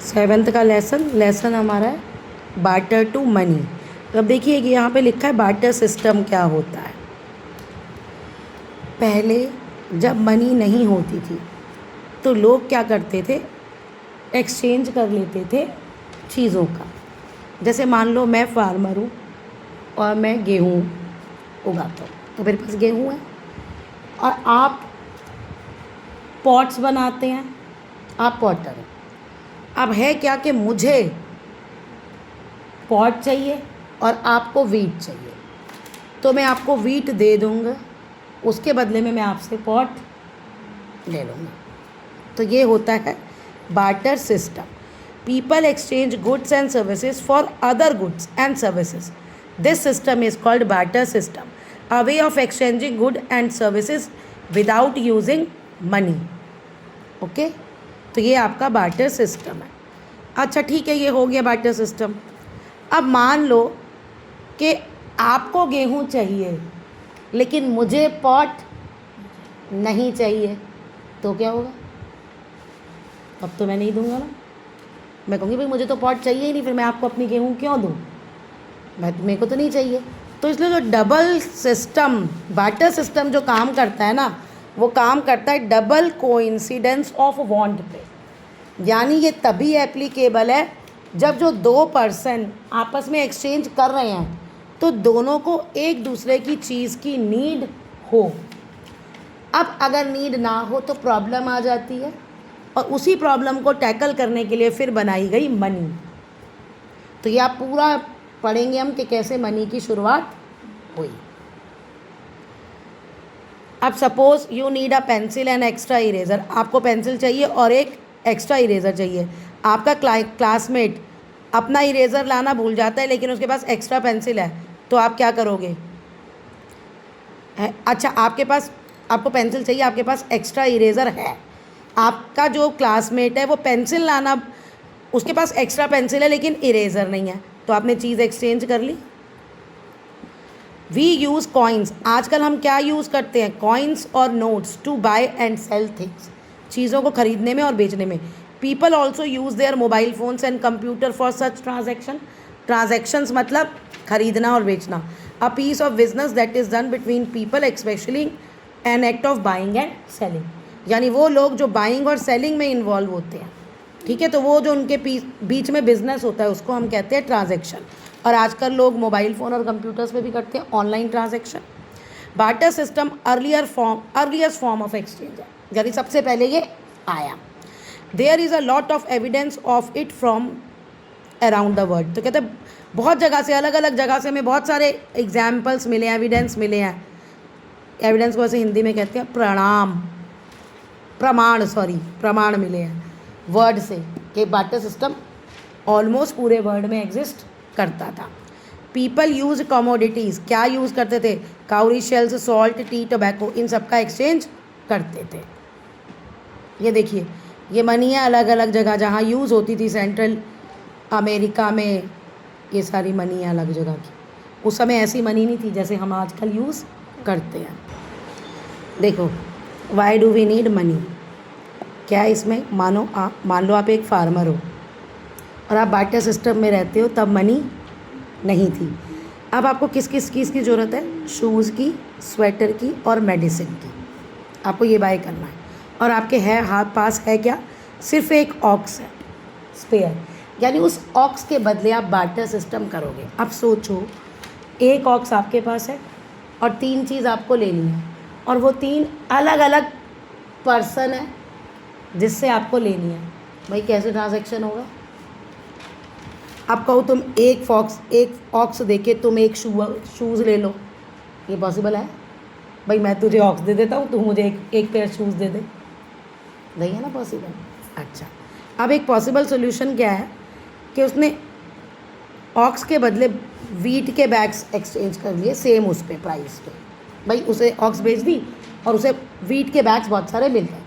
7th का lesson हमारा है बार्टर टू मनी। अब देखिए कि यहाँ पे लिखा है बार्टर सिस्टम क्या होता है। पहले जब मनी नहीं होती थी तो लोग क्या करते थे, एक्सचेंज कर लेते थे चीज़ों का। जैसे मान लो मैं फार्मर हूँ और मैं गेहूँ उगाता हूँ, तो मेरे पास गेहूँ है और आप पॉट्स बनाते हैं, आप पॉटर हैं। अब है क्या कि मुझे पॉट चाहिए और आपको वीट चाहिए, तो मैं आपको वीट दे दूँगा, उसके बदले में मैं आपसे पॉट ले लूँगा। तो ये होता है barter system. People exchange goods and services for other goods and services. This system is called barter system, a way of exchanging good and services without using money. Okay, तो ये आपका बार्टर सिस्टम है। अच्छा ठीक है, ये हो गया बार्टर सिस्टम। अब मान लो कि आपको गेहूँ चाहिए लेकिन मुझे पॉट नहीं चाहिए, तो क्या होगा? अब तो मैं नहीं दूंगा ना, मैं कहूँगी भाई मुझे तो पॉट चाहिए ही नहीं, फिर मैं आपको अपनी गेहूँ क्यों दूँ, मेरे को तो नहीं चाहिए। तो इसलिए जो डबल सिस्टम बार्टर सिस्टम जो काम करता है ना, वो काम करता है डबल कोइंसिडेंस ऑफ वांट पे। यानी ये तभी एप्लीकेबल है जब जो दो पर्सन आपस में एक्सचेंज कर रहे हैं तो दोनों को एक दूसरे की चीज़ की नीड हो। अब अगर नीड ना हो तो प्रॉब्लम आ जाती है, और उसी प्रॉब्लम को टैकल करने के लिए फिर बनाई गई मनी। तो ये आप पूरा पढ़ेंगे हम कि कैसे मनी की शुरुआत हुई। अब suppose you need a pencil and extra eraser. आपको पेंसिल चाहिए और एक एक्स्ट्रा इरेज़र चाहिए। आपका क्लासमेट अपना इरेज़र लाना भूल जाता है लेकिन उसके पास एक्स्ट्रा पेंसिल है, तो आप क्या करोगे? अच्छा, आपको पेंसिल चाहिए, आपके पास एक्स्ट्रा इरेज़र है। आपका जो क्लासमेट है वो पेंसिल लाना, उसके पास एक्स्ट्रा पेंसिल है लेकिन इरेज़र नहीं है, तो आपने चीज़ एक्सचेंज कर ली। We use coins. आजकल हम क्या यूज़ करते हैं? कॉइन्स और notes to buy and sell things, चीज़ों को खरीदने में और बेचने में। People also use their mobile phones and computer for such transactions मतलब खरीदना और बेचना। A piece of business that is done between people especially an act of buying and selling. यानी वो लोग जो बाइंग और सेलिंग में इन्वॉल्व होते हैं, ठीक है, तो वो जो उनके बीच में बिजनेस होता है उसको हम कहते हैं ट्रांजैक्शन। और आजकल लोग मोबाइल फ़ोन और कंप्यूटर्स पे भी करते हैं online transaction. Barter system earliest form of exchange है, यानी सबसे पहले ये आया। There is a lot of evidence of it from around the world. तो कहते हैं बहुत जगह से, अलग अलग जगह से हमें बहुत सारे एग्जाम्पल्स मिले हैं, एविडेंस मिले हैं। एविडेंस को ऐसे हिंदी में कहते हैं प्रमाण मिले हैं वर्ड से कि बार्टर सिस्टम ऑलमोस्ट पूरे वर्ल्ड में एग्जिस्ट करता था। People use commodities. क्या यूज़ करते थे? Cowrie shells, salt, tea, tobacco, इन सब का एक्सचेंज करते थे। ये देखिए, ये मनी है अलग अलग जगह जहाँ यूज़ होती थी। सेंट्रल अमेरिका में ये सारी मनी है अलग जगह की। उस समय ऐसी मनी नहीं थी जैसे हम आजकल यूज़ करते हैं। देखो, why do we need money? क्या इसमें मान लो आप एक फार्मर हो और आप बार्टर सिस्टम में रहते हो, तब मनी नहीं थी। अब आपको किस किस चीज़ की ज़रूरत है? शूज़ की, स्वेटर की और मेडिसिन की। आपको ये बाय करना है और आपके पास है क्या? सिर्फ एक ऑक्स है स्पेयर, यानी उस ऑक्स के बदले आप बार्टर सिस्टम करोगे। अब सोचो, एक ऑक्स आपके पास है और 3 चीज़ आपको लेनी है, और वो 3 अलग अलग पर्सन है जिससे आपको लेनी है। भाई कैसे ट्रांजैक्शन होगा? अब कहो तुम एक ऑक्स देके तुम एक शूज़ ले लो, ये पॉसिबल है? भाई मैं तुझे ऑक्स दे देता हूँ, तू मुझे एक पेयर शूज़ दे दे, नहीं है ना पॉसिबल। अच्छा, अब एक पॉसिबल सोल्यूशन क्या है कि उसने ऑक्स के बदले वीट के बैग्स एक्सचेंज कर लिए सेम उस पे प्राइस पे। भाई उसे ऑक्स बेच दी और उसे वीट के बैग्स बहुत सारे मिल गए।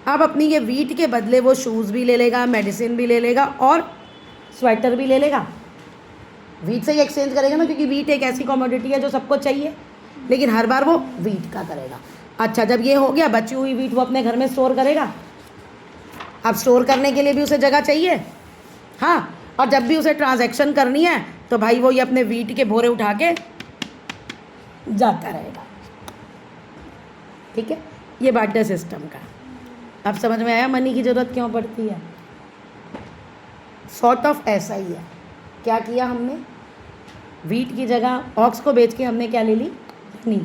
अब अपनी ये वीट के बदले वो शूज़ भी ले लेगा, मेडिसिन भी ले लेगा और स्वेटर भी ले लेगा। वीट से ही एक्सचेंज करेगा ना, क्योंकि वीट एक ऐसी कमोडिटी है जो सबको चाहिए, लेकिन हर बार वो वीट का करेगा। अच्छा, जब ये हो गया, बची हुई वीट वो अपने घर में स्टोर करेगा। अब स्टोर करने के लिए भी उसे जगह चाहिए, हाँ, और जब भी उसे ट्रांजैक्शन करनी है तो भाई वो ये अपने वीट के बोरे उठा के जाता रहेगा। ठीक है, ये बार्टर सिस्टम का। अब समझ में आया मनी की ज़रूरत क्यों पड़ती है? सॉर्ट ऑफ ऐसा ही है। क्या किया हमने? वीट की जगह ऑक्स को बेच के हमने क्या ले ली? मनी।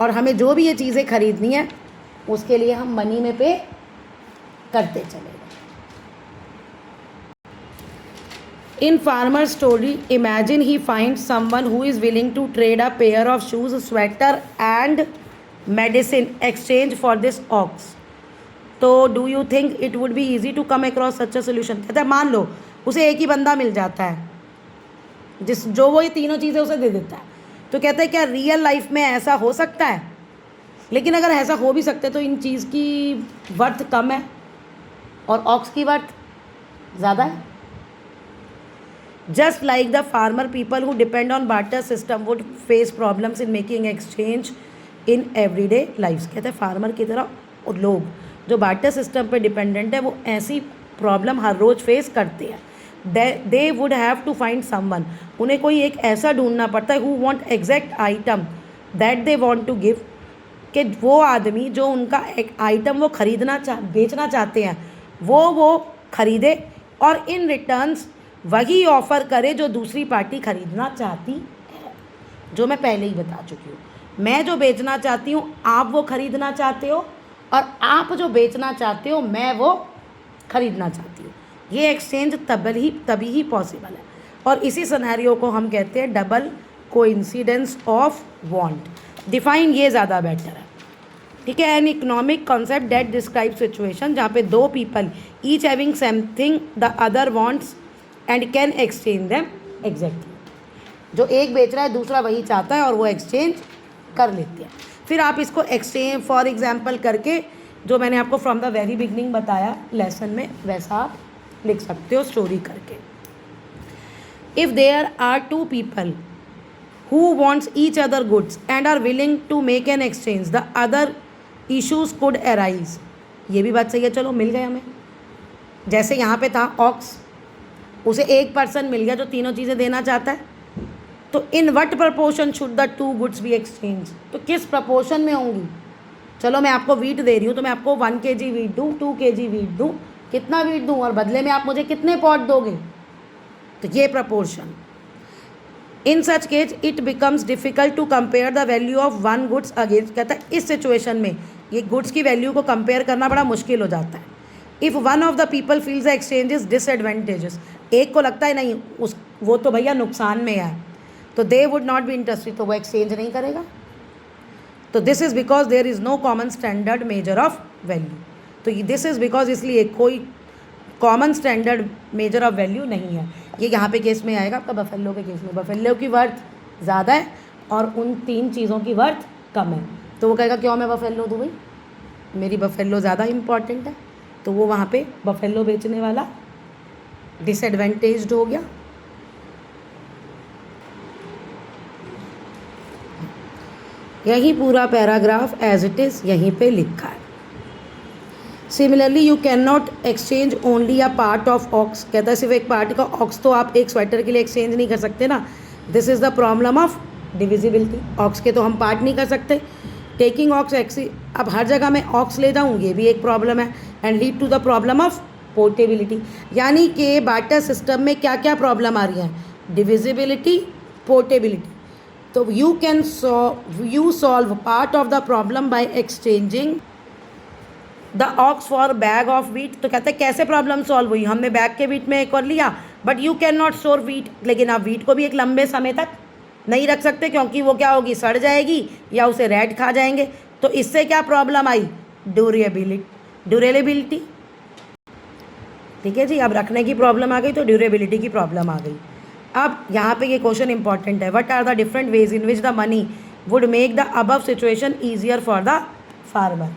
और हमें जो भी ये चीज़ें खरीदनी है उसके लिए हम मनी में पे करते चले गए। In farmer's story, imagine he finds someone who is willing to trade a pair of shoes, sweater and medicine exchange for this ox. तो do you think it would be easy to come across such a solution? कहता है मान लो उसे एक ही बंदा मिल जाता है जो वो ये तीनों चीज़ें उसे दे देता है, तो कहता है क्या रियल लाइफ में ऐसा हो सकता है? लेकिन अगर ऐसा हो भी सकता है तो इन चीज़ की वर्थ कम है और ऑक्स की वर्थ ज़्यादा है। Just like the farmer, people who depend on barter system would face problems in making exchange in everyday lives. कहते हैं फार्मर की तरह लोग जो बार्टर सिस्टम पे डिपेंडेंट है वो ऐसी प्रॉब्लम हर रोज़ फेस करते हैं। They would have to find someone, उन्हें कोई एक ऐसा ढूंढना पड़ता है who want exact item that they want to give, कि वो आदमी जो उनका एक आइटम वो बेचना चाहते हैं वो खरीदे और इन रिटर्न्स वही ऑफ़र करे जो दूसरी पार्टी खरीदना चाहती है। जो मैं पहले ही बता चुकी हूँ, मैं जो बेचना चाहती हूँ आप वो खरीदना चाहते हो, और आप जो बेचना चाहते हो मैं वो खरीदना चाहती हूँ। ये एक्सचेंज तभी ही पॉसिबल है, और इसी सिनेरियो को हम कहते हैं double coincidence of want. Define ये ज़्यादा बेटर है। ठीक है, an economic concept that describe situation जहाँ पे दो people each having something the other wants and can exchange them exactly. जो एक बेच रहा है दूसरा वही चाहता है और वो एक्सचेंज कर लेते हैं। फिर आप इसको एक्सचेंज फॉर एग्जांपल करके, जो मैंने आपको फ्रॉम द वेरी बिगनिंग बताया लेसन में, वैसा आप लिख सकते हो स्टोरी करके। If there are two people who wants each other goods and are willing to make an exchange the other issues could arise. ये भी बात सही है, चलो मिल गए हमें। जैसे यहाँ पे था ऑक्स, उसे एक पर्सन मिल गया जो तीनों चीज़ें देना चाहता है, तो in what proportion should the two goods be exchange? तो किस प्रपोर्शन में होंगी? चलो मैं आपको वीट दे रही हूँ तो मैं आपको 1 kg वीट दूँ, 2 kg वीट दूँ, कितना वीट दूँ और बदले में आप मुझे कितने पॉट दोगे? तो ये proportion. In such case it becomes difficult to compare the value of one goods against. कहता है इस सिचुएशन में ये गुड्स की वैल्यू को कंपेयर करना बड़ा मुश्किल हो जाता है। If one of the people feels the exchange is disadvantages, एक को लगता है नहीं वो तो भैया नुकसान में है, तो they would not be interested, तो वो एक्सचेंज नहीं करेगा। तो this is because there is no common standard measure of value. तो दिस इज़ बिकॉज इसलिए कोई common standard measure of value नहीं है। ये यहाँ पे केस में आएगा आपका बफेलो के केस में। बफेलो की वर्थ ज़्यादा है और उन 3 चीज़ों की वर्थ कम है, तो वो कहेगा क्यों मैं बफेलो दूँ भाई, मेरी बफेलो ज़्यादा इंपॉर्टेंट है। तो वो वहाँ पे बफेलो बेचने वाला डिसएडवांटेज्ड हो गया। यही पूरा पैराग्राफ एज इट इज़ यहीं पे लिखा है। Similarly you can not exchange only a part of aux. कहता है सिर्फ एक पार्ट का ऑक्स तो आप एक स्वेटर के लिए एक्सचेंज नहीं कर सकते ना। This is the problem of divisibility. Ox के तो हम पार्ट नहीं कर सकते। टेकिंग ऑक्स अब हर जगह मैं ऑक्स ले जाऊँ ये भी एक प्रॉब्लम है, and lead to the problem of portability. यानी कि बार्टर सिस्टम में क्या क्या प्रॉब्लम आ रही है? Divisibility, portability. तो you solve part of the problem by exchanging the ox for bag of wheat. तो कहते हैं कैसे प्रॉब्लम सॉल्व हुई? हमने बैग के वीट में कर लिया, but you can not store wheat. लेकिन आप वीट को भी एक लंबे समय तक नहीं रख सकते क्योंकि वो क्या होगी, सड़ जाएगी या उसे रैट खा जाएंगे। तो इससे क्या प्रॉब्लम आई? ड्यूरेबिलिटी। ठीक है जी, अब रखने की प्रॉब्लम आ गई तो ड्यूरेबिलिटी की प्रॉब्लम आ गई। अब यहाँ पे ये क्वेश्चन इंपॉर्टेंट है, what are the different ways in which the money would make the above situation easier for the farmer.